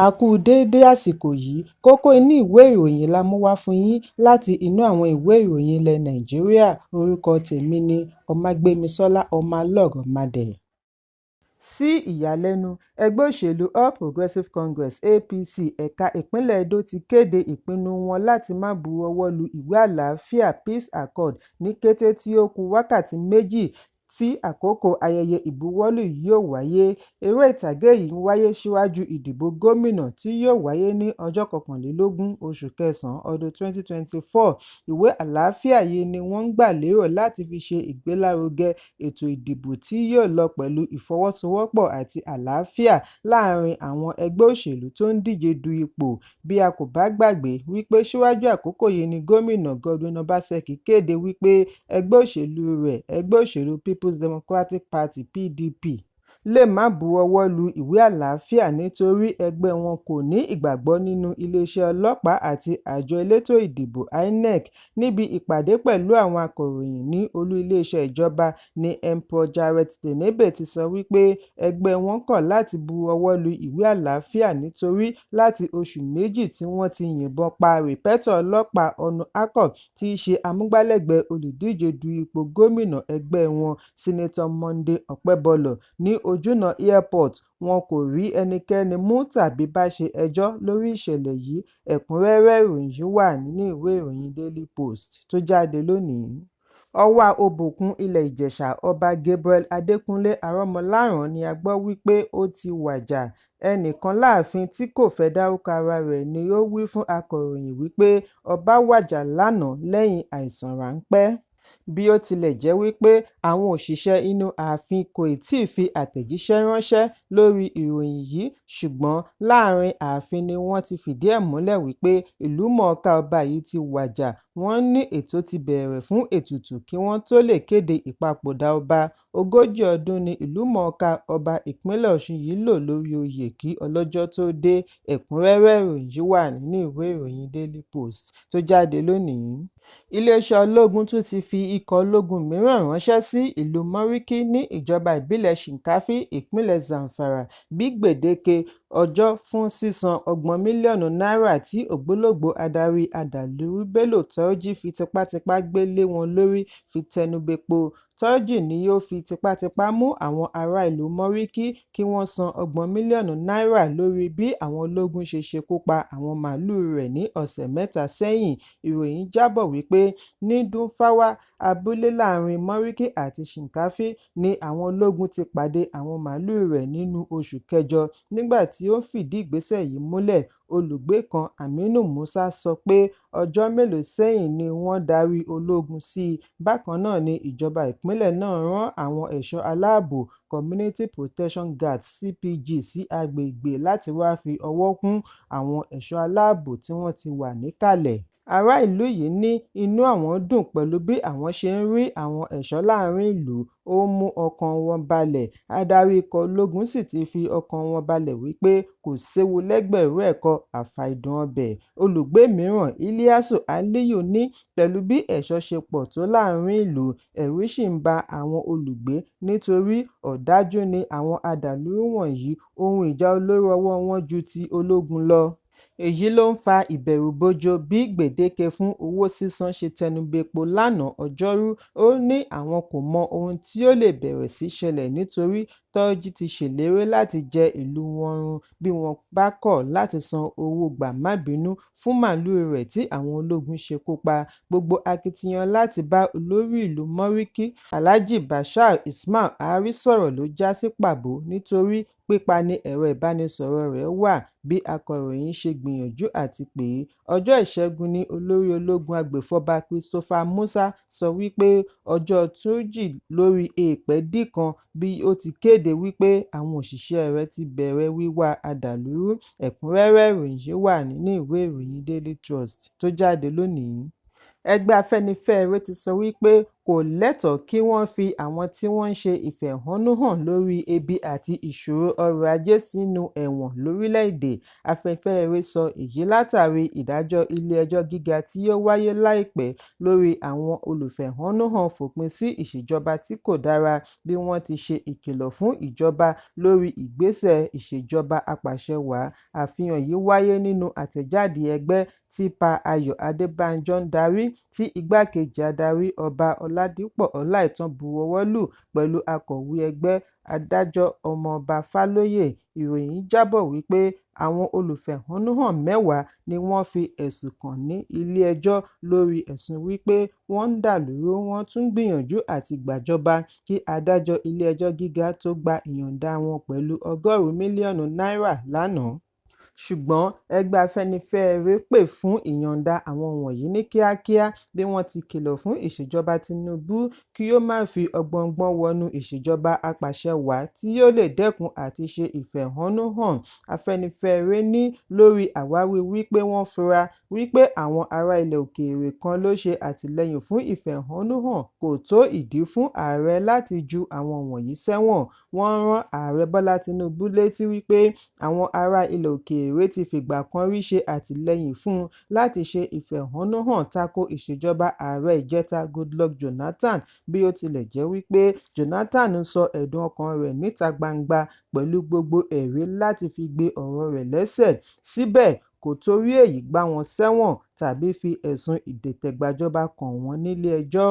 A kú déédé àsìkò yìí, kókó inú ìwé ìròyìn la mú wá fún yín láti inú àwọn ìwé ìròyìn ilẹ̀ Nàìjíríà. Orúkọ tèmi ni Ọmágbémisọ́lá Ọmọlọ́rọ̀mádé. Sí ìyàlẹ́nu, ẹgbẹ́ òṣèlú All Progressives Congress (APC) ẹ̀ka ìpínlẹ̀ Edo ti kéde ìpinnu wọn láti má bu ọwọ́ lu ìwé àlàáfíà Peace Accord ní kété tí ó kù wákàtí méjì tí àkókò ayẹyẹ ìbuwọ́lù yóò wáyé. Eré ìtàgé yìí ń wáyé síwájú ìdìbò gómìnà tí yóò wáyé ní ọjọ́ 21 oṣù kẹsàn-án ọdún 2024. Ìwé àlàáfíà yìí ni wọ́n ń gbà lérò láti fi ṣe ìgbélárugẹ ètò ìdìbò tí yóò lọ pẹ̀lú ìfọwọ́sowọ́pọ̀ àti àlàáfíà láàárín àwọn ẹgbẹ́ òṣèlú tó ń díje du ipò. Bí a kò bá gbàgbé wípé síwájú àkókò yìí ni gómìnà Godwin Obaseki kéde wípé ẹgbẹ́ òṣèlú rẹ̀, ẹgbẹ́ òṣèlú People's Democratic Party (PDP), lè má bu ọwọ́ lu ìwé àlàáfíà nítorí ẹgbẹ́ wọn kò ní ìgbàgbọ́ nínú iléeṣẹ́ ọlọ́pàá àti àjọ elétò ìdìbò (INEC). Níbi ìpàdé pẹ̀lú àwọn akọ̀ròyìn ní olú iléeṣẹ́ ìjọba ni Emperor Jarrett Tenebe ti sọ wípé ẹgbẹ́ wọn kọ̀ láti bu ọwọ́ lu ìwé àlàáfíà nítorí láti oṣù méjì tí wọ́n ti yìnbọn pa rìpẹ́tọ̀ ọlọ́pàá Onu Akor tí í ṣe amúgbálẹ́gbẹ̀ẹ́ olùdíje du ipò gómìnà ẹgbẹ́ wọn, Senator Monday Okpebholo, ní ojúnà airport. Wọn kò rí ẹnikẹ́ni mú tàbí bá ṣe ẹjọ́ lórí ìṣẹ̀lẹ̀ yìí. Ẹ̀kúnrẹ́rẹ́ ìròyìn yìí wà nínú ìwé ìròyìn Daily Post tó jáde lónìí. Ọwá Òbòkun ilẹ̀ Ìjẹ̀ṣà Ọba Gabriel Adékúnlé Arọ́mọláran ni a gbọ́ wípé ó ti wàjà. Ẹnìkan láàfin tí kò fẹ́ dárúkọ ara rẹ̀ ni ó wí fún akọ̀ròyìn wípé ọba wàjà lánàá lẹ́yìn àìsàn ráńpẹ́. Bí ó tilẹ̀ jẹ́ wípé àwọn òṣìṣẹ́ inú ààfin kò tíì fi àtẹ̀jíṣẹ́ ránṣẹ́ lórí ìròyìn yìí, ṣùgbọ́n láàrin ààfin ni wọ́n ti fìdí ẹ̀ múlẹ̀ wípé ìlúmọ̀ọ́ká ọba yìí ti wàjà. Wọ́n ní ètò ti bẹ̀rẹ̀ fún ètùtù kí wọ́n tó lè kéde ìpapòdà ọba. 40 ọdún ni ìlúmọ̀ọ́ká ọba ìpínlẹ̀ Ọ̀ṣun yìí lò lórí oyè kí ọlọ́jọ́ tó dé. Ẹ̀kúnrẹ́rẹ́ ìròyìn yìí wà nínú ìwé ìròyìn Daily Post tó jáde lónìí. Iléeṣẹ́ ológun tún ti fi ikọ̀ ológun mìíràn ránṣẹ́ sí ìlú Mọ́ríkì ní ìjọba ìbílẹ̀ Shinkafi, ìpínlẹ̀ Zamfara, bí gbèdéke ọjọ́ fún sísan 30 mílíọ̀nù náírà tí ògbólógbòó adarí adàlúrú Bello Turji fi tipátipá gbé lé wọn lórí fi tẹnubẹ́po. Turji ni yóò fi tipátipá mú àwọn ará ìlú Mọ́ríkì kí wọ́n san 30 mílíọ̀nù náírà lórí bí àwọn ológun ṣe ṣekú pa àwọn màálùú rẹ̀ ní ọ̀sẹ̀ mẹ́ta sẹ́yìn. Ìròyìn jábọ̀ wípé ní Dunfawa, abúlé láàrin Mọ́ríkì àti Shinkafi, ni àwọn ológun ti pàdé àwọn màálùú rẹ̀ nínú oṣù kẹjọ. Nígbà tí ó fìdí ìgbésẹ̀ yìí múlẹ̀, olùgbé kan, Aminu Musa, sọ pé ọjọ́ mélòó sẹ́yìn ni wọ́n darí ológun sí i. Bákan náà ni ìjọba ìpínlẹ̀ náà rán àwọn ẹ̀ṣọ́ aláàbò Community Protection Guards (CPG) sí agbègbè láti wá fi ọwọ́ kún àwọn ẹ̀ṣọ́ aláàbò tí wọ́n ti wà níkàlẹ̀. Ará ìlú yìí ní inú àwọn dùn pẹ̀lú bí àwọn ṣe ń rí àwọn ẹ̀ṣọ́ láàrin ìlú, ó mú ọkàn wọn balẹ̀. Adarí ikọ̀ ológun sì ti fi ọkàn wọn balẹ̀ wípé kò séwu lẹ́gbẹ̀rún ẹ̀kọ́ àfàìdùn ọbẹ̀. Olùgbé mìíràn, Ilyasu Aliyu, ní pẹ̀lú bí ẹ̀ṣọ́ ṣe pọ̀ tó láàrin ìlú, ẹ̀rù ṣì ń ba àwọn olùgbé nítorí ọ̀dájú ni àwọn adàlúrú wọ̀nyí, ohun ìjà olóró ọwọ́ wọn ju ti ológun lọ. Èyí ló ń fa ìbẹ̀rùbojo bí gbèdéke fún owó sísan ṣe tẹnubẹ́po lánàá Ọjọ́rú. Ó ní àwọn kò mọ ohun tí ó lè bẹ̀rẹ̀ sí ṣẹlẹ̀ nítorí Turji ti ṣèlérí láti jẹ ìlú wọn run bí wọ́n bá kọ̀ láti san owó gbà-má-bínú fún màálùú rẹ̀ tí àwọn ológun ṣekú pa. Gbogbo akitiyan láti bá olórí ìlú Mọ́ríkì, Alhaji Bashir Ismail Ari, sọ̀rọ̀ ló já sí pàbó nítorí pípa ní ẹ̀rọ ìbánisọ̀rọ̀ rẹ̀ wà. Bí akọ̀ròyìn ṣe gbìyànjú àti pè é, ọjọ́ Ìṣẹ́gun ni olórí ológun agbèfọ́ba Christopher Musa sọ wípé ọjọ́ Turji lórí èèpẹ̀ dì kan bí ó ti kéde wípé àwọn òṣìṣẹ́ rẹ̀ ti bẹ̀rẹ̀ wíwá adàlúrú. Ẹ̀kúnrẹ́rẹ́ ìròyìn yìí wà nínú ìwé ìròyìn Daily Trust tó jáde lónìí. Ẹgbẹ́ Afẹ́nifẹ́re ti sọ wípé kò lẹ́tọ̀ọ́ kí wọ́n fi àwọn tí wọ́n ń ṣe ìfẹ̀hónúhàn lórí ebi àti ìṣòro ọrọ̀ ajé sínú ẹ̀wọ̀n lórílẹ̀-èdè. Afẹ́nifẹ́re sọ èyí látàrí ìdájọ́ ilé-ẹjọ́ gíga tí yóò wáyé láìpẹ́ lórí àwọn olùfẹ̀hónúhàn fòpin sí ìṣèjọba tí kò dára bí wọ́n ti ṣe ìkìlọ̀ fún ìjọba lórí ìgbésẹ̀ ìṣèjọba apàṣẹwàá. Àfihàn yìí wáyé nínú àtẹ̀jáde ẹgbẹ́ tí Pa Ayọ̀ Adébánjọ ń darí, tí igbákejì adarí Ọba Ọládípọ̀ Ọláìtàn buwọ́wọ́ lù pẹ̀lú akọ̀wé ẹgbẹ́, Adájọ́ Ọmọọba Fálóyè. Ìròyìn jábọ̀ wípé àwọn olùfẹ̀hónúhàn 10 ni wọ́n fi ẹ̀sùn kàn ní ilé-ẹjọ́ lórí ẹ̀sùn wípé wọ́n ń dàlúrú, wọ́n tún gbìyànjú àti gbàjọba kí adájọ́ ilé-ẹjọ́ gíga tó gba ìyọ̀ǹda wọn pẹ̀lú ọgọ́rùn-ún mílíọ̀nù náírà lánàá. Ṣùgbọ́n ẹgbẹ́ Afẹ́nifẹ́re pè fún ìyọ̀ǹda àwọn wọ̀nyí ní kíákíá bí wọ́n ti kìlọ̀ fún ìṣèjọba Tinubu kí ó má fi ọgbọ́n wọnú ìṣèjọba apàṣẹwàá tí yóò lè dẹ́kun àti ṣe ìfẹ̀hónúhàn. Afẹ́nifẹ́re ní lórí àwáwí wípé wọ́n fura wípé àwọn ará ilẹ̀ òkèèrè kan ló ṣe àtìlẹ́yìn fún ìfẹ̀hónúhàn kò tó ìdí fún ààrẹ láti ju àwọn wọ̀nyí sẹ́wọ̀n. Wọ́n rán ààrẹ Bọ́lá Tinubu létí wípé àwọn ará ilẹ̀ òkèèrè ti fìgbà kan rí ṣe àtìlẹ́yìn fún un láti ṣe ìfẹ̀hónúhàn tako ìṣèjọba ààrẹ ìjẹta Goodluck Jonathan, bí ó tilẹ̀ jẹ́ wípé Jonathan sọ ẹ̀dùn ọkàn rẹ̀ níta gbangba pẹ̀lú gbogbo ẹ̀rí láti fi gbé ọ̀rọ̀ rẹ̀ lẹ́sẹ̀. Síbẹ̀, kò torí èyí gbá wọn sẹ́wọ̀n tàbí fi ẹ̀sùn ìdìtẹ̀gbàjọba kàn wọ́n nílé-ẹjọ́.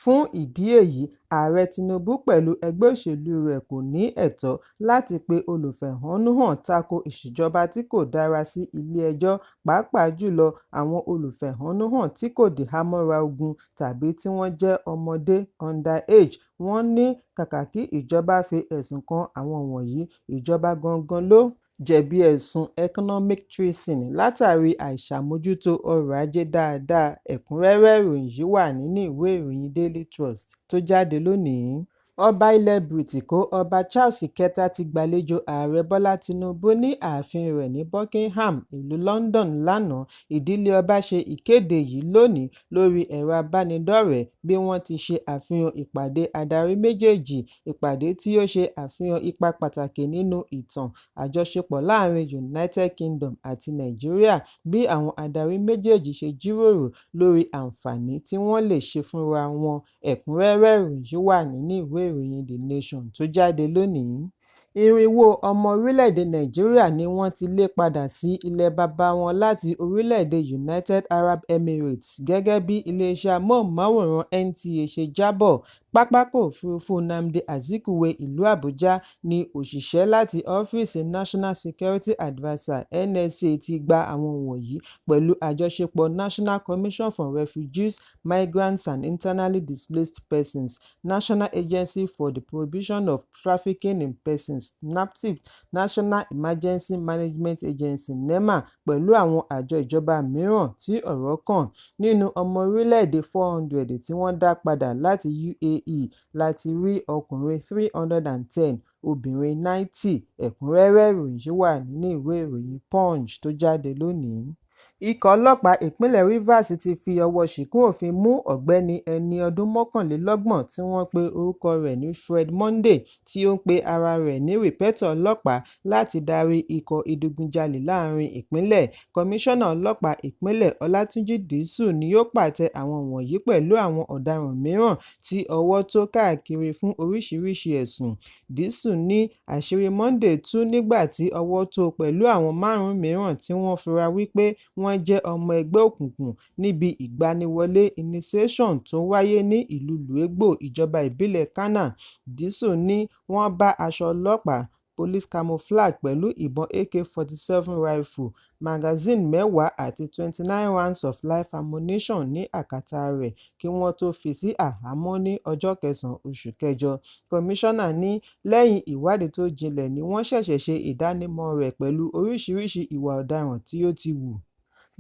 Fún ìdí èyí, ààrẹ Tinubu pẹ̀lú ẹgbẹ́ òṣèlú rẹ̀ kò ní ẹ̀tọ́ láti pe olùfẹ̀hónúhàn tako ìṣèjọba tí kò dára sí ilé-ẹjọ́, pàápàá jùlọ àwọn olùfẹ̀hónúhàn tí kò dìhámọ́ra ogun tàbí tí wọ́n jẹ́ ọmọdé underage. Wọ́n ní kàkà kí ìjọba fi ẹ̀sùn kan àwọn wọ̀nyí, ìjọba gangan ló jẹ̀bi ẹ̀sùn economic treason látàrí àìṣàmójútó ọrọ̀ ajé dáadáa. Ẹ̀kúnrẹ́rẹ́ ìròyìn yìí wà nínú ìwé ìròyìn Daily Trust tó jáde lónìí. Ọba ilẹ̀ Bìrìtìkó Ọba Charles kẹta ti gbàlejò ààrẹ Bọ́lá Tinubu ní ààfin rẹ̀ ní Buckingham, ìlú London lánàá. Ìdílé ọba ṣe ìkéde yìí lónìí lórí ẹ̀rọ abánidọ́rẹ̀ẹ́ bí wọ́n ti ṣe àfihàn ìpàdé adarí méjèèjì, ìpàdé tí ó ṣe àfihàn ipa pàtàkì nínú ìtàn àjọṣepọ̀ láàrin United Kingdom àti Nàìjíríà, bí àwọn adarí méjèèjì ṣe jíròrò lórí àǹfààní tí wọ́n lè ṣe fúnra wọn. Ẹ̀kúnrẹ́rẹ́ ìròyìn wà nínú ìwé ìròyìn The Nation tó jáde lónìí. 400 ọmọ orílẹ̀-èdè Nàìjíríà ni wọ́n ti lé padà sí ilẹ̀ baba wọn láti orílẹ̀-èdè United Arab Emirates, gẹ́gẹ́ bí iléeṣẹ́ amóhùnmáwòrán NTA ṣe jábọ̀. Pápákọ̀ òfurufú Nnamdi Azikiwe ìlú Àbújá ni òṣìṣẹ́ láti ọ́fíìsì National Security Adviser (NSA) ti gba àwọn wọ̀nyí pẹ̀lú àjọṣepọ̀ National Commission for Refugees, Migrants and Internally Displaced Persons, National Agency for the Prohibition of Trafficking in Persons (NAPTIP), National Emergency Management Agency (NEMA), pẹ̀lú àwọn àjọ ìjọba mìíràn tí ọ̀rọ̀ kàn. Nínú ọmọ orílẹ̀-èdè 400 tí wọ́n dá padà láti UAE láti rí ọkùnrin 310, obìnrin 90. Ẹ̀kúnrẹ́rẹ́ ìròyìn yìí wà nínú ìwé ìròyìn Punch tó jáde lónìí. Ikọ̀ ọlọ́pàá ìpínlẹ̀ Rivers ti fi ọwọ́ ṣìkún òfin mú ọ̀gbẹ́ni ẹni ọdún 31 tí wọ́n pe orúkọ rẹ̀ ní Fred Monday, tí ó ń pe ara rẹ̀ ní rìpẹ́tọ̀ ọlọ́pàá láti darí ikọ̀ ìdigunjalè láàrin ìpínlẹ̀. Kọmíṣánná ọlọ́pàá ìpínlẹ̀ Ọlátúnjí Dìísù ni yóò pàtẹ àwọn wọ̀nyí pẹ̀lú àwọn ọ̀daràn mìíràn tí ọwọ́ tó káàkiri fún oríṣiríṣi ẹ̀sùn. Dìísù ní àṣírí Monday tú nígbà tí ọwọ́ tó pẹ̀lú àwọn 5 mìíràn tí wọ́n fura wípé wọ́n jẹ́ ọmọ ẹgbẹ́ òkùnkùn níbi ìgbaniwọlé initiation tó wáyé ní ìlú Luegbo, ìjọba ìbílẹ̀ Kana. Dìísù ní wọ́n bá aṣọ ọlọ́pàá, police camouflage pẹ̀lú ìbọn AK-47 rifle, magazine 10 àti 29 rounds of live ammunition ní àkàtà rẹ̀ kí wọ́n tó fi sí àhámọ́ ní ọjọ́ 9 oṣù kẹjọ. Kọmíṣánná ní lẹ́yìn ìwádìí tó jinlẹ̀ ni wọ́n ṣẹ̀ṣẹ̀ ṣe ìdánimọ̀ rẹ̀ pẹ̀lú oríṣiríṣi ìwà ọ̀daràn tí ó ti hù.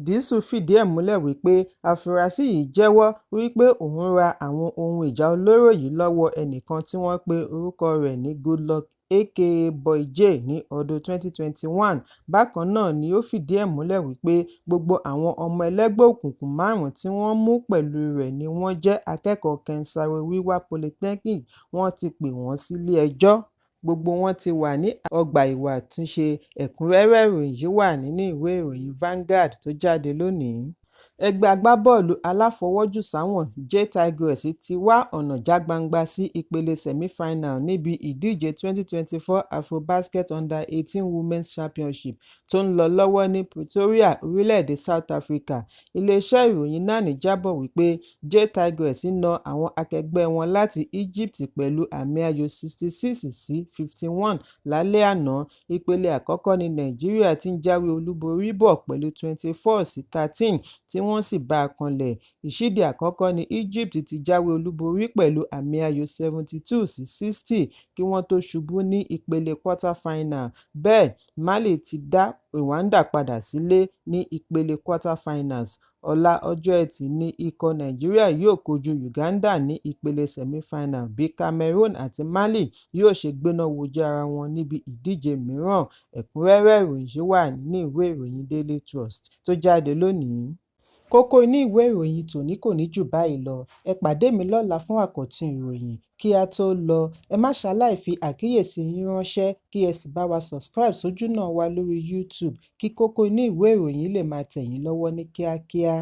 Dísù fìdí ẹ̀ múlẹ̀ wípé afurasí yìí jẹ́wọ́ wípé òun ra àwọn ohun ìjà olóró yìí lọ́wọ́ ẹnìkan tí wọ́n pe orúkọ rẹ̀ ní Goodluck aka Boy J ní ọdún 2021. Bákan náà ni ó fìdí ẹ̀ múlẹ̀ wípé gbogbo àwọn ọmọ ẹlẹ́gbẹ́ òkùnkùn 5 tí wọ́n mú pẹ̀lú rẹ̀ ni wọ́n jẹ́ akẹ́kọ̀ọ́ Kensaro Wiwa Polytechnic. Wọ́n ti pè wọ́n sílé ẹjọ́. Gbogbo wọn ti wà ní ọgbà ìwà àtúnṣe. Ẹ̀kúnrẹ́rẹ́ ìròyìn yìí wà nínú ìwé ìròyìn Vanguard tó jáde lónìí. Ẹgbẹ́ agbábọ́ọ̀lù aláfọwọ́jù sáwọn J Tigers ti wá ọ̀nà já gbangba sí ìpele semi-final níbi ìdíje 2024 Afrobasket Under-18 Women's Championship tó ń lọ lọ́wọ́ ní Pretoria, orílẹ̀-èdè South Africa. Iléeṣẹ́ ìròyìn náà ní jábọ̀ wípé J Tigers na àwọn akẹgbẹ́ wọn láti Egypt pẹ̀lú àmì ayò 66-51 lálẹ́ àná. Ìpele àkọ́kọ́ ní Nàìjíríà ti ń jáwé olúborí bọ̀ pẹ̀lú 24-13 tí wọ́n sì bá a kanlẹ̀. Ìṣíde àkọ́kọ́ ní Egypt ti jáwé olúborí pẹ̀lú àmì ayò 72-60 kí wọ́n tó ṣubú ní ìpele quarter final. Bẹ́ẹ̀, Mali ti dá Rwanda padà sílé ní ìpele quarter finals. Ọ̀la ọjọ́ Ẹtì ni ikọ̀ Nàìjíríà yóò kojú Uganda ní ìpele semi-final bí Cameroon àti Mali yóò ṣe gbéná wojú ara wọn níbi ìdíje mìíràn. Ẹ̀kúnrẹ́rẹ́ ìròyìn yìí wà nínú ìwé ìròyìn Daily Trust tó jáde lónìí. Kókó inú ìwé ìròyìn tòní kò ní jù báyìí lọ. Ẹ pàdé mi lọ́la fún àkọ́tún ìròyìn. Kí a tó lọ, ẹ má ṣaláì fi àkíyèsí yín ránṣẹ́ kí ẹ sì bá wa subscribe sójú náà wa lórí YouTube kí kókó inú ìwé ìròyìn lè máa tẹ̀ yín lọ́wọ́ ní kíákíá.